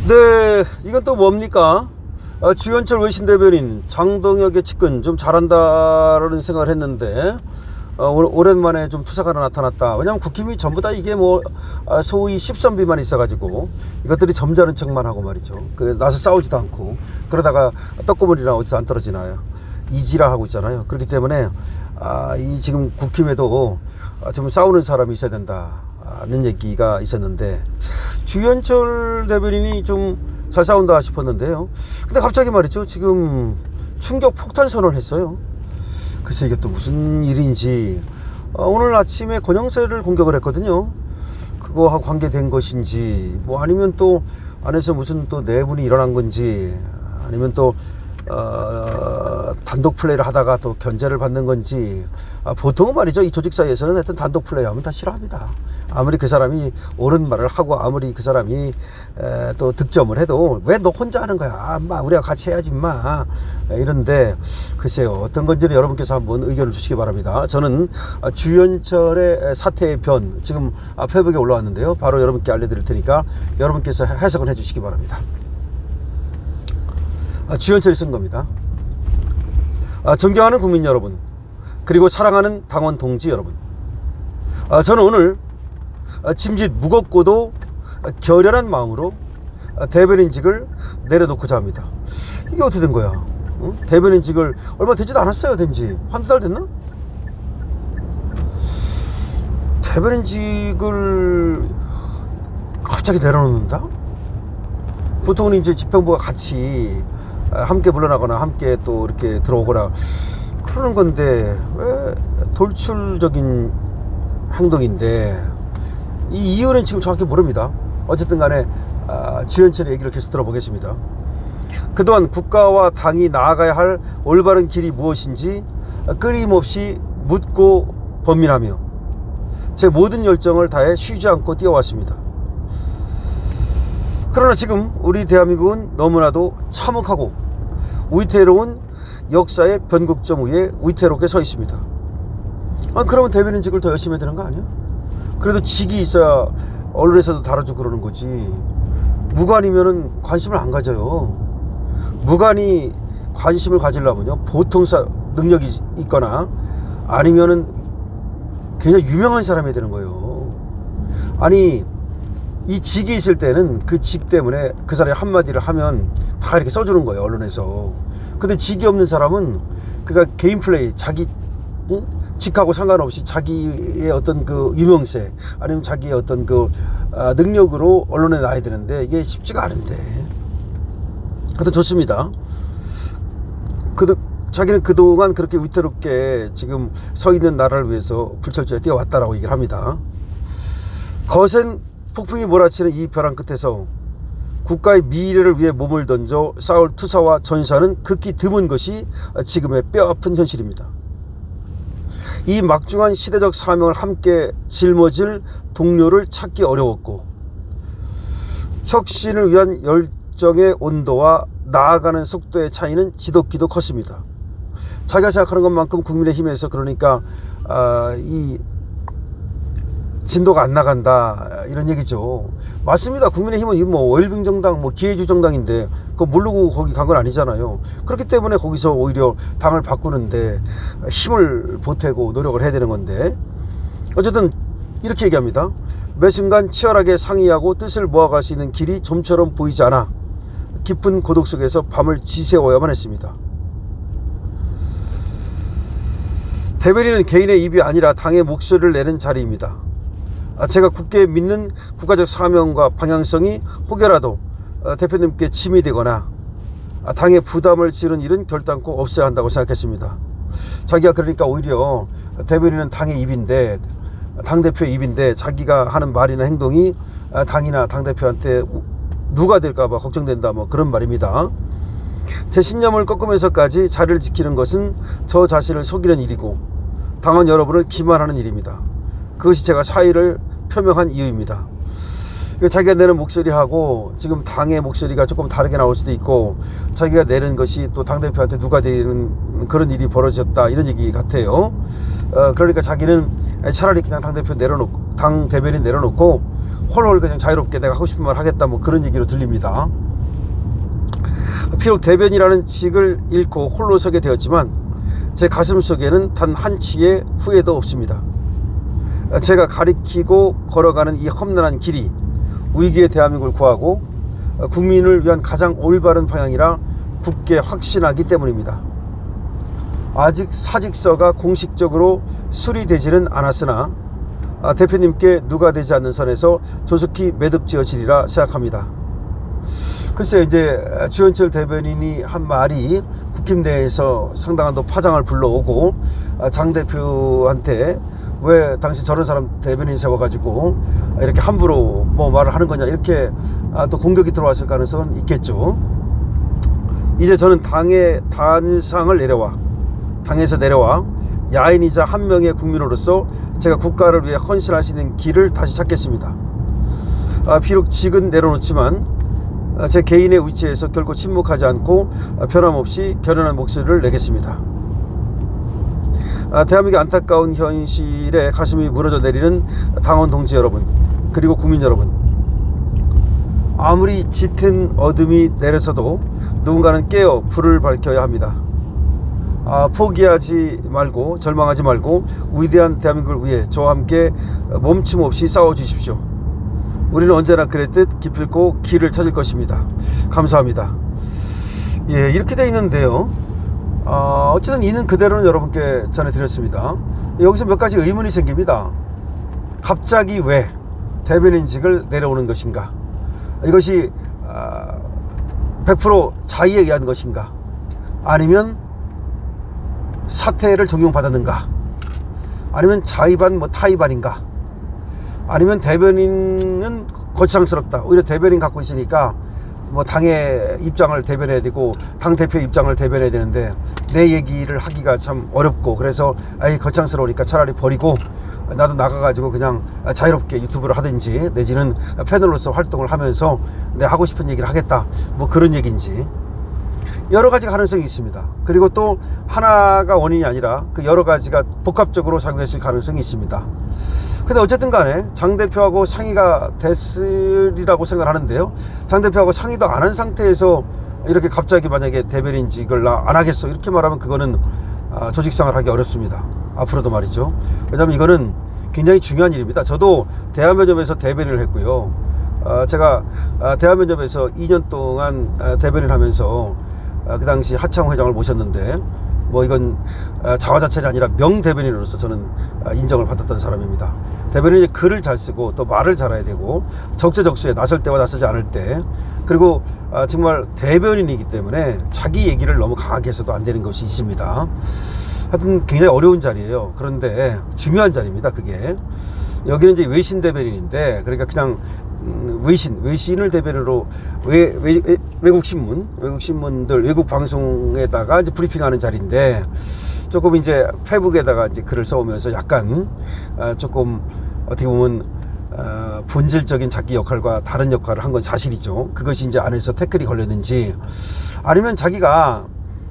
네, 이건 또 뭡니까? 주현철 외신 대변인 장동혁의 측근 좀 잘한다라는 생각을 했는데 오랜만에 좀 투사가 나타났다. 왜냐면 국힘이 전부 다 이게 뭐 소위 10선비만 있어가지고 이것들이 점잖은 척만 하고 말이죠. 나서 싸우지도 않고 그러다가 떡고물이나 어디서 안 떨어지나요? 이지라 하고 있잖아요. 그렇기 때문에 이 지금 국힘에도 좀 싸우는 사람이 있어야 된다는 얘기가 있었는데 주현철 대변인이 좀 잘 싸운다 싶었는데요. 근데 갑자기 말이죠. 지금 충격 폭탄 선언을 했어요. 글쎄 이게 또 무슨 일인지 오늘 아침에 권영세를 공격을 했거든요. 그거하고 관계된 것인지 뭐 아니면 또 안에서 무슨 또 내분이 일어난 건지 아니면 또 단독 플레이를 하다가 또 견제를 받는 건지 보통은 말이죠. 이 조직 사이에서는 하여튼 단독 플레이 하면 다 싫어합니다. 아무리 그 사람이 옳은 말을 하고 아무리 그 사람이 또 득점을 해도 왜 너 혼자 하는 거야? 인마 우리가 같이 해야지 인마 이런데 글쎄요. 어떤 건지는 여러분께서 한번 의견을 주시기 바랍니다. 저는 주현철의 사태의 변 지금 페이북에 올라왔는데요. 바로 여러분께 알려드릴 테니까 여러분께서 해석을 해주시기 바랍니다. 주현철이 쓴 겁니다. 존경하는 국민 여러분 그리고 사랑하는 당원 동지 여러분, 저는 오늘 짐짓 무겁고도 결연한 마음으로 대변인직을 내려놓고자 합니다. 이게 어떻게 된 거야? 응? 대변인직을 얼마 되지도 않았어요. 된지 한두 달 됐나? 대변인직을 갑자기 내려놓는다? 보통은 이제 집행부가 같이 함께 물러나거나 함께 또 이렇게 들어오거나 그러는 건데 왜 돌출적인 행동인데 이 이유는 지금 정확히 모릅니다. 어쨌든 간에 주현철의 얘기를 계속 들어보겠습니다. 그동안 국가와 당이 나아가야 할 올바른 길이 무엇인지 끊임없이 묻고 번민하며 제 모든 열정을 다해 쉬지 않고 뛰어왔습니다. 그러나 지금 우리 대한민국은 너무나도 참혹하고 위태로운 역사의 변곡점 위에 위태롭게 서 있습니다. 그러면 대변인직을 더 열심히 해야 되는 거 아니야? 그래도 직이 있어야 언론에서도 다뤄주고 그러는 거지. 무관이면은 관심을 안 가져요. 무관이 관심을 가지려면요 보통 능력이 있거나 아니면은 굉장히 유명한 사람이 되는 거예요. 아니 이 직이 있을 때는 그 직 때문에 그 사람이 한마디를 하면 다 이렇게 써주는 거예요, 언론에서. 근데 직이 없는 사람은 그가 개인 플레이, 자기 직하고 상관없이 자기의 어떤 그 유명세 아니면 자기의 어떤 그 능력으로 언론에 나와야 되는데 이게 쉽지가 않은데. 그것도 좋습니다. 자기는 그동안 그렇게 위태롭게 지금 서 있는 나라를 위해서 불철주야 뛰어왔다라고 얘기를 합니다. 거센 폭풍이 몰아치는 이 벼랑 끝에서 국가의 미래를 위해 몸을 던져 싸울 투사와 전사는 극히 드문 것이 지금의 뼈아픈 현실입니다. 이 막중한 시대적 사명을 함께 짊어질 동료를 찾기 어려웠고 혁신을 위한 열정의 온도와 나아가는 속도의 차이는 지독히도 컸습니다. 자기가 생각하는 것만큼 국민의힘에서 그러니까 이 진도가 안 나간다 이런 얘기죠. 맞습니다. 국민의힘은 뭐 월빙 정당, 뭐 기회주 정당인데 그거 모르고 거기 간 건 아니잖아요. 그렇기 때문에 거기서 오히려 당을 바꾸는데 힘을 보태고 노력을 해야 되는 건데 어쨌든 이렇게 얘기합니다. 매 순간 치열하게 상의하고 뜻을 모아갈 수 있는 길이 좀처럼 보이지 않아 깊은 고독 속에서 밤을 지새워야만 했습니다. 대변인은 개인의 입이 아니라 당의 목소리를 내는 자리입니다. 제가 굳게 믿는 국가적 사명과 방향성이 혹여라도 대표님께 침이 되거나 당의 부담을 지는 일은 결단코 없어야 한다고 생각했습니다. 자기가 그러니까 오히려 대변인은 당의 입인데 당대표의 입인데 자기가 하는 말이나 행동이 당이나 당대표한테 누가 될까봐 걱정된다 뭐 그런 말입니다. 제 신념을 꺾으면서까지 자리를 지키는 것은 저 자신을 속이는 일이고 당원 여러분을 기만하는 일입니다. 그것이 제가 사의를 표명한 이유입니다. 자기가 내는 목소리하고 지금 당의 목소리가 조금 다르게 나올 수도 있고 자기가 내는 것이 또 당대표한테 누가 되는 그런 일이 벌어졌다 이런 얘기 같아요. 그러니까 자기는 차라리 그냥 당대표 내려놓고 당 대변인 내려놓고 홀홀 그냥 자유롭게 내가 하고 싶은 말 하겠다 뭐 그런 얘기로 들립니다. 비록 대변이라는 직을 잃고 홀로 서게 되었지만 제 가슴 속에는 단 한치의 후회도 없습니다. 제가 가리키고 걸어가는 이 험난한 길이 위기의 대한민국을 구하고 국민을 위한 가장 올바른 방향이라 굳게 확신하기 때문입니다. 아직 사직서가 공식적으로 수리되지는 않았으나 대표님께 누가 되지 않는 선에서 조속히 매듭지어지리라 생각합니다. 글쎄요, 이제 주현철 대변인이 한 말이 국힘 내에서 상당한 또 파장을 불러오고 장 대표한테 왜 당신 저런 사람 대변인 세워가지고 이렇게 함부로 뭐 말을 하는 거냐 이렇게 또 공격이 들어왔을 가능성은 있겠죠. 이제 저는 당의 단상을 당에서 내려와 야인이자 한 명의 국민으로서 제가 국가를 위해 헌신할 수 있는 길을 다시 찾겠습니다. 비록 직은 내려놓지만 제 개인의 위치에서 결코 침묵하지 않고 변함없이 결연한 목소리를 내겠습니다. 대한민국의 안타까운 현실에 가슴이 무너져 내리는 당원 동지 여러분, 그리고 국민 여러분, 아무리 짙은 어둠이 내려서도 누군가는 깨어 불을 밝혀야 합니다. 포기하지 말고 절망하지 말고 위대한 대한민국을 위해 저와 함께 멈춤 없이 싸워주십시오. 우리는 언제나 그랬듯 기필코 길을 찾을 것입니다. 감사합니다. 예, 이렇게 돼 있는데요. 어쨌든 이는 그대로는 여러분께 전해드렸습니다. 여기서 몇 가지 의문이 생깁니다. 갑자기 왜 대변인직을 내려오는 것인가? 이것이 100% 자의에 의한 것인가? 아니면 사퇴를 종용받았는가? 아니면 자의 반 타의 반인가? 아니면 대변인은 거창스럽다. 오히려 대변인 갖고 있으니까 뭐 당의 입장을 대변해야 되고 당대표 입장을 대변해야 되는데 내 얘기를 하기가 참 어렵고 그래서 거창스러우니까 차라리 버리고 나도 나가가지고 그냥 자유롭게 유튜브를 하든지 내지는 패널로서 활동을 하면서 내가 하고 싶은 얘기를 하겠다. 뭐 그런 얘기인지 여러 가지 가능성이 있습니다. 그리고 또 하나가 원인이 아니라 그 여러 가지가 복합적으로 작용했을 가능성이 있습니다. 근데 어쨌든 간에 장 대표하고 상의가 됐으리라고 생각하는데요. 장 대표하고 상의도 안 한 상태에서 이렇게 갑자기 만약에 대변인직을 나 안 하겠어 이렇게 말하면 그거는 조직생활 하기 어렵습니다. 앞으로도 말이죠. 왜냐하면 이거는 굉장히 중요한 일입니다. 저도 대한면접에서 대변인을 했고요. 제가 대한면접에서 2년 동안 대변인을 하면서 그 당시 하창호 회장을 모셨는데 뭐 이건 자화자찬이 아니라 명대변인으로서 저는 인정을 받았던 사람입니다. 대변인이 글을 잘 쓰고 또 말을 잘해야 되고 적재적소에 나설 때와 나서지 않을 때 그리고 정말 대변인이기 때문에 자기 얘기를 너무 강하게 해서도 안 되는 것이 있습니다. 하여튼 굉장히 어려운 자리예요. 그런데 중요한 자리입니다. 그게 여기는 이제 외신 대변인인데 그러니까 그냥 외신을 대변으로 외국 신문들 외국 방송에다가 이제 브리핑하는 자리인데 조금 이제 페북에다가 이제 글을 써오면서 약간 조금 어떻게 보면 본질적인 자기 역할과 다른 역할을 한 건 사실이죠. 그것이 이제 안에서 태클이 걸렸는지 아니면 자기가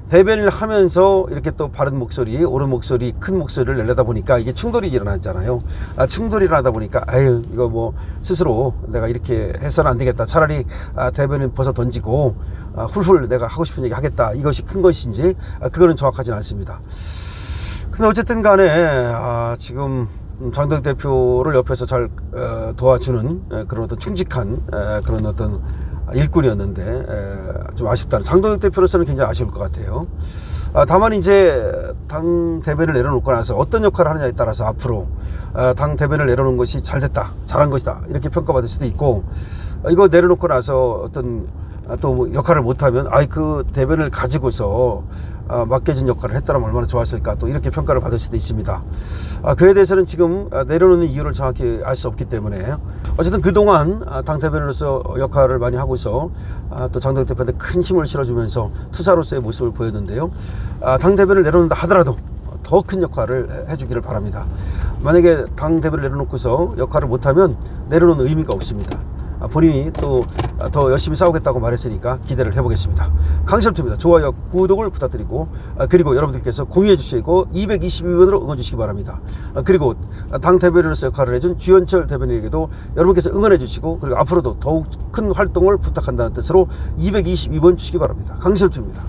대변인을 하면서 이렇게 또 바른 목소리, 옳은 목소리, 큰 목소리를 내려다 보니까 이게 충돌이 일어났잖아요. 충돌이 일어나다 보니까 이거 뭐 스스로 내가 이렇게 해서는 안 되겠다. 차라리 대변인 벗어 던지고 훌훌 내가 하고 싶은 얘기 하겠다. 이것이 큰 것인지 그거는 정확하지는 않습니다. 근데 어쨌든 간에 지금 장동혁 대표를 옆에서 잘 도와주는 그런 어떤 충직한 그런 어떤 일꾼이었는데 좀 아쉽다. 장동혁 대표로서는 굉장히 아쉬울 것 같아요. 다만 이제 당 대변을 내려놓고 나서 어떤 역할을 하느냐에 따라서 앞으로 당 대변을 내려놓은 것이 잘됐다, 잘한 것이다 이렇게 평가받을 수도 있고 이거 내려놓고 나서 어떤 또 역할을 못하면 그 대변을 가지고서 맡겨진 역할을 했다면 얼마나 좋았을까 또 이렇게 평가를 받을 수도 있습니다. 그에 대해서는 지금 내려놓는 이유를 정확히 알 수 없기 때문에 어쨌든 그동안 당 대변으로서 역할을 많이 하고서 또 장동혁 대표한테 큰 힘을 실어주면서 투사로서의 모습을 보였는데요. 당 대변을 내려놓는다 하더라도 더 큰 역할을 해주기를 바랍니다. 만약에 당 대변을 내려놓고서 역할을 못하면 내려놓는 의미가 없습니다. 본인이 또 더 열심히 싸우겠다고 말했으니까 기대를 해보겠습니다. 강철투입니다. 좋아요, 구독을 부탁드리고 그리고 여러분들께서 공유해 주시고 222번으로 응원 주시기 바랍니다. 그리고 당 대변인으로서 역할을 해준 주현철 대변인에게도 여러분께서 응원해 주시고 그리고 앞으로도 더욱 큰 활동을 부탁한다는 뜻으로 222번 주시기 바랍니다. 강철투입니다.